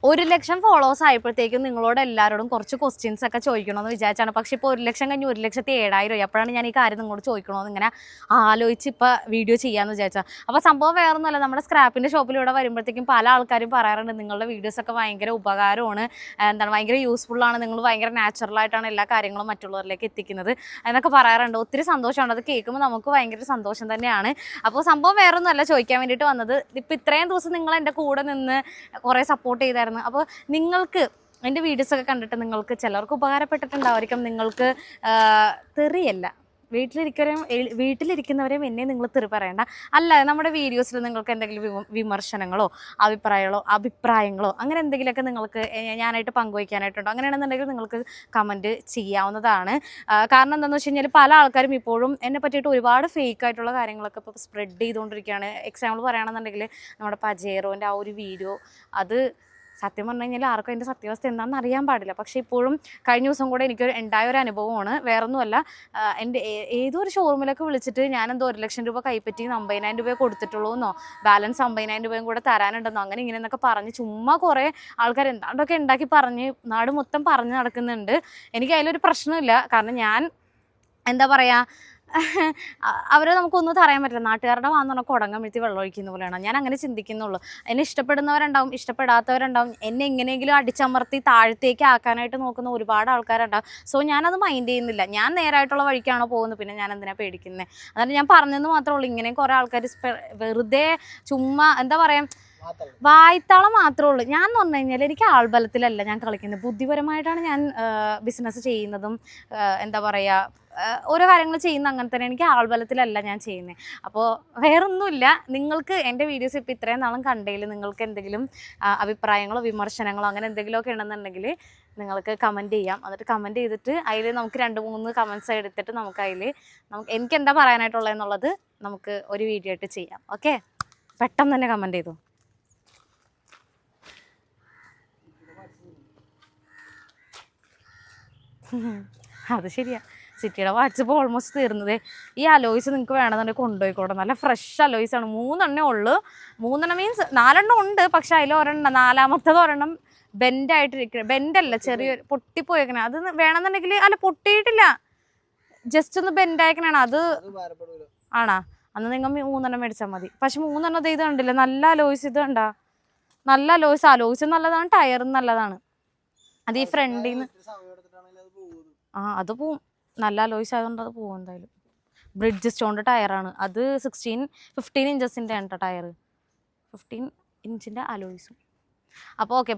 1,00,000 followers ആയപ്പോഴത്തേക്കും നിങ്ങളോട് എല്ലാവരോടും കുറച്ച് ക്വസ്റ്റ്യൻസ് ഒക്കെ ചോദിക്കണമെന്ന് വിചാരിച്ചാണ്. പക്ഷേ ഇപ്പോൾ 1,00,000 കഴിഞ്ഞ് 1,07,000 അപ്പോഴാണ് ഞാൻ ഈ കാര്യം നിങ്ങളോട് ചോദിക്കണമെന്ന് ഇങ്ങനെ ആലോചിച്ച് ഇപ്പോൾ വീഡിയോ ചെയ്യാമെന്ന് വിചാരിച്ചാൽ. അപ്പോൾ സംഭവം വേറൊന്നുമല്ല, നമ്മുടെ സ്ക്രാപ്പിൻ്റെ ഷോപ്പിലൂടെ വരുമ്പോഴത്തേക്കും പല ആൾക്കാരും പറയാറുണ്ട് നിങ്ങളുടെ വീഡിയോസൊക്കെ ഭയങ്കര ഉപകാരമാണ്, ഭയങ്കര യൂസ്ഫുള്ളാണ്, നിങ്ങൾ ഭയങ്കര നാച്ചുറലായിട്ടാണ് എല്ലാ കാര്യങ്ങളും മറ്റുള്ളവരിലേക്ക് എത്തിക്കുന്നത് എന്നൊക്കെ പറയാറുണ്ട്. ഒത്തിരി സന്തോഷമാണ് അത് കേൾക്കുമ്പോൾ, നമുക്ക് ഭയങ്കര സന്തോഷം തന്നെയാണ്. അപ്പോൾ സംഭവം വേറൊന്നുമല്ല, ചോദിക്കാൻ വേണ്ടിയിട്ട് വന്നത്. ഇപ്പോൾ ഇത്രയും ദിവസം നിങ്ങൾ എൻ്റെ കൂടെ നിന്ന് കുറേ സപ്പോർട്ട് ചെയ്തായിരുന്നു. അപ്പോൾ നിങ്ങൾക്ക് എൻ്റെ വീഡിയോസൊക്കെ കണ്ടിട്ട് നിങ്ങൾക്ക് ചിലർക്ക് ഉപകാരപ്പെട്ടിട്ടുണ്ടായിരിക്കും. നിങ്ങൾക്ക് തെറിയല്ല, വീട്ടിലിരിക്കുന്നവരെയും എന്നെ നിങ്ങൾ തെറി പറയണ്ട. അല്ല, നമ്മുടെ വീഡിയോസിൽ നിങ്ങൾക്ക് എന്തെങ്കിലും വിമർശനങ്ങളോ അഭിപ്രായങ്ങളോ അങ്ങനെ എന്തെങ്കിലുമൊക്കെ നിങ്ങൾക്ക് ഞാനായിട്ട് പങ്കുവയ്ക്കാനായിട്ടുണ്ടോ, അങ്ങനെയാണെന്നുണ്ടെങ്കിൽ നിങ്ങൾക്ക് കമൻറ്റ് ചെയ്യാവുന്നതാണ്. കാരണം എന്താണെന്ന് വെച്ച് കഴിഞ്ഞാൽ പല ആൾക്കാരും ഇപ്പോഴും എന്നെ പറ്റിയിട്ട് ഒരുപാട് ഫേക്ക് ആയിട്ടുള്ള കാര്യങ്ങളൊക്കെ ഇപ്പോൾ സ്പ്രെഡ് ചെയ്തുകൊണ്ടിരിക്കുകയാണ്. എക്സാമ്പിൾ പറയുകയാണെന്നുണ്ടെങ്കിൽ നമ്മുടെ പജേറോൻ്റെ ആ ഒരു വീഡിയോ, അത് സത്യം പറഞ്ഞു കഴിഞ്ഞാൽ ആർക്കും അതിൻ്റെ സത്യാവസ്ഥ എന്താണെന്ന് അറിയാൻ പാടില്ല. പക്ഷേ ഇപ്പോഴും കഴിഞ്ഞ ദിവസം കൂടെ എനിക്ക് ഉണ്ടായൊരു അനുഭവമാണ്. വേറൊന്നുമല്ല, എൻ്റെ ഏതോ ഒരു ഷോറൂമിലൊക്കെ വിളിച്ചിട്ട് ഞാനെന്തോ 1,00,000 രൂപ കൈപ്പറ്റി 50,000 രൂപയെ കൊടുത്തിട്ടുള്ളൂ എന്നോ ബാലൻസ് 50,000 രൂപയും കൂടെ തരാനുണ്ടെന്നോ അങ്ങനെ ഇങ്ങനെ എന്നൊക്കെ പറഞ്ഞ് ചുമ്മാ കുറേ ആൾക്കാർ എന്താണ്ടൊക്കെ ഉണ്ടാക്കി പറഞ്ഞ് നാട് മൊത്തം പറഞ്ഞ് നടക്കുന്നുണ്ട്. എനിക്ക് അതിലൊരു പ്രശ്നമില്ല. കാരണം ഞാൻ എന്താ പറയുക, അവരെ നമുക്കൊന്നും പറയാൻ പറ്റില്ല. നാട്ടുകാരുടെ വാന്ന് കുടങ്ങം വീഴ്ത്തി വെള്ളം ഒഴിക്കുന്ന പോലെയാണ്. ഞാൻ അങ്ങനെ ചിന്തിക്കുന്നുള്ളൂ. എന്നെ ഇഷ്ടപ്പെടുന്നവരുണ്ടാവും, ഇഷ്ടപ്പെടാത്തവരുണ്ടാവും, എന്നെ എങ്ങനെയെങ്കിലും അടിച്ചമർത്തി താഴത്തേക്ക് ആക്കാനായിട്ട് നോക്കുന്ന ഒരുപാട് ആൾക്കാരുണ്ടാവും. സോ ഞാനത് മൈൻഡ് ചെയ്യുന്നില്ല. ഞാൻ നേരായിട്ടുള്ള വഴിക്കാണോ പോകുന്നത്, പിന്നെ ഞാൻ എന്തിനാണ് പേടിക്കുന്നത്? അതായത് ഞാൻ പറഞ്ഞെന്ന് മാത്രമേ ഉള്ളൂ. ഇങ്ങനെ കുറേ ആൾക്കാർ വെറുതെ ചുമ്മാ എന്താ പറയുക, വായ്ത്താളം മാത്രമേ ഉള്ളൂ. ഞാൻ എന്ന് പറഞ്ഞു കഴിഞ്ഞാൽ എനിക്ക് ആൾബലത്തിലല്ല ഞാൻ കളിക്കുന്നത്, ബുദ്ധിപരമായിട്ടാണ് ഞാൻ ബിസിനസ് ചെയ്യുന്നതും എന്താ പറയുക ഓരോ കാര്യങ്ങൾ ചെയ്യുന്ന അങ്ങനെ തന്നെ. എനിക്ക് ആൾബലത്തിലല്ല ഞാൻ ചെയ്യുന്നത്. അപ്പോൾ വേറൊന്നുമില്ല. നിങ്ങൾക്ക് എൻ്റെ വീഡിയോസ് ഇപ്പോൾ ഇത്രയും നാളും കണ്ടതിൽ നിങ്ങൾക്ക് എന്തെങ്കിലും അഭിപ്രായങ്ങളോ വിമർശനങ്ങളോ അങ്ങനെ എന്തെങ്കിലുമൊക്കെ ഉണ്ടെന്നുണ്ടെങ്കിൽ നിങ്ങൾക്ക് കമൻറ്റ് ചെയ്യാം. എന്നിട്ട് കമൻറ്റ് ചെയ്തിട്ട് അതിൽ നമുക്ക് 2-3 കമൻറ്റ്സ് എടുത്തിട്ട് എനിക്ക് എന്താ പറയാനായിട്ടുള്ളതെന്നുള്ളത് നമുക്ക് ഒരു വീഡിയോ ആയിട്ട് ചെയ്യാം. ഓക്കെ, പെട്ടെന്ന് തന്നെ കമൻറ്റ് ചെയ്തു. അത് ശരിയാ, സിറ്റിയുടെ വാട്സപ്പ് ഓൾമോസ്റ്റ് തീർന്നത്. ഈ അലോയ്സ് നിങ്ങൾക്ക് വേണമെന്നുണ്ടെങ്കിൽ കൊണ്ടുപോയിക്കോട്ടെ. നല്ല ഫ്രഷ് അലോയ്സാണ്. 3 ഉള്ളൂ. 3 മീൻസ് 4 ഉണ്ട്. പക്ഷെ അതിൽ 4-മത്തത് ബെൻഡായിട്ടിരിക്കണം. ബെൻഡല്ല, ചെറിയൊരു പൊട്ടിപ്പോയേക്കണേ. അത് വേണമെന്നുണ്ടെങ്കിൽ അല്ല, പൊട്ടിയിട്ടില്ല, ജസ്റ്റ് ഒന്ന് ബെൻഡായിക്കണാണ്. അത് ആണാ? അന്ന് നിങ്ങൾ 3 മേടിച്ചാൽ മതി. പക്ഷെ 3 ഇത് കണ്ടില്ല, നല്ല അലോയ്സ്. ഇത് കണ്ടാ, നല്ല അലോയ്സ് നല്ലതാണ്, ടയറും നല്ലതാണ്. അത് ഈ ഫ്രണ്ടിൽ നിന്ന് അത് പോവും. നല്ല അലോയ്സ് ആയതുകൊണ്ട് അത് പോവും എന്തായാലും. ബ്രിഡ്ജ് സ്റ്റോണിൻ്റെ ടയറാണ് അത്. 15 ഇഞ്ചസിൻ്റെ ആണ് കേട്ടോ ടയർ, 15 ഇഞ്ചിൻ്റെ അലോയ്സും. അപ്പോൾ ഓക്കെ.